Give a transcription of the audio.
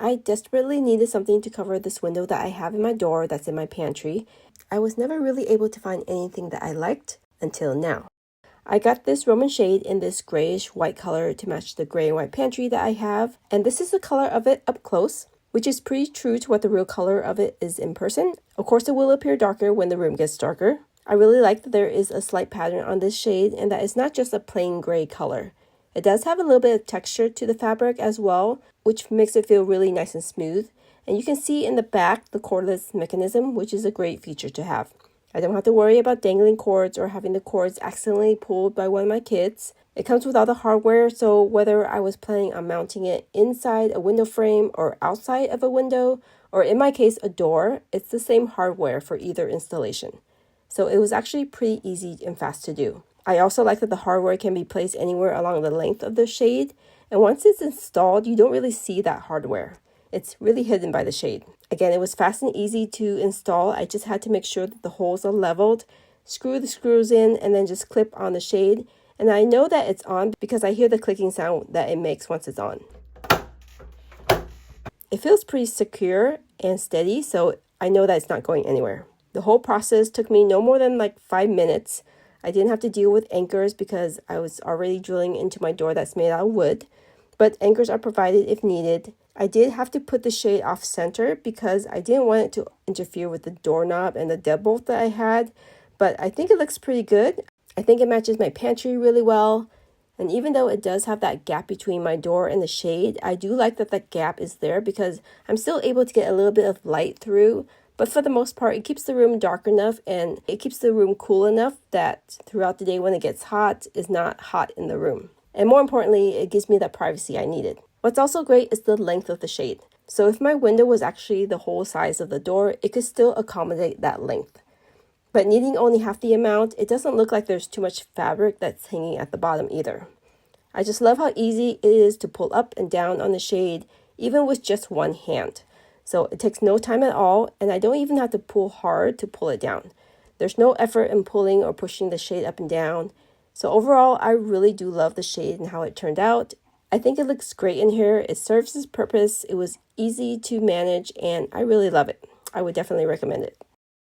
I desperately needed something to cover this window that I have in my door that's in my pantry. I was never really able to find anything that I liked until now. I got this Roman shade in this grayish white color to match the gray and white pantry that I have. And this is the color of it up close, which is pretty true to what the real color of it is in person. Of course, it will appear darker when the room gets darker. I really like that there is a slight pattern on this shade and that it's not just a plain gray color. It does have a little bit of texture to the fabric as well, which makes it feel really nice and smooth. And you can see in the back the cordless mechanism, which is a great feature to have. I don't have to worry about dangling cords or having the cords accidentally pulled by one of my kids. It comes with all the hardware, so whether I was planning on mounting it inside a window frame or outside of a window, or in my case a door, it's the same hardware for either installation. So it was actually pretty easy and fast to do. I also like that the hardware can be placed anywhere along the length of the shade, and once it's installed, you don't really see that hardware. It's really hidden by the shade. Again, it was fast and easy to install. I just had to make sure that the holes are leveled, screw the screws in, and then just clip on the shade. And I know that it's on because I hear the clicking sound that it makes once it's on. It feels pretty secure and steady, so I know that it's not going anywhere. The whole process took me no more than like 5 minutes. I didn't have to deal with anchors because I was already drilling into my door that's made out of wood, but anchors are provided if needed. I did have to put the shade off center because I didn't want it to interfere with the doorknob and the deadbolt that I had, but I think it looks pretty good. I think it matches my pantry really well, and even though it does have that gap between my door and the shade, I do like that that gap is there because I'm still able to get a little bit of light through. But for the most part, it keeps the room dark enough and it keeps the room cool enough that throughout the day when it gets hot, it's not hot in the room. And more importantly, it gives me that privacy I needed. What's also great is the length of the shade. So if my window was actually the whole size of the door, it could still accommodate that length. But needing only half the amount, it doesn't look like there's too much fabric that's hanging at the bottom either. I just love how easy it is to pull up and down on the shade, even with just one hand. So it takes no time at all, and I don't even have to pull hard to pull it down. There's no effort in pulling or pushing the shade up and down. So overall, I really do love the shade and how it turned out. I think it looks great in here. It serves its purpose. It was easy to manage, and I really love it. I would definitely recommend it.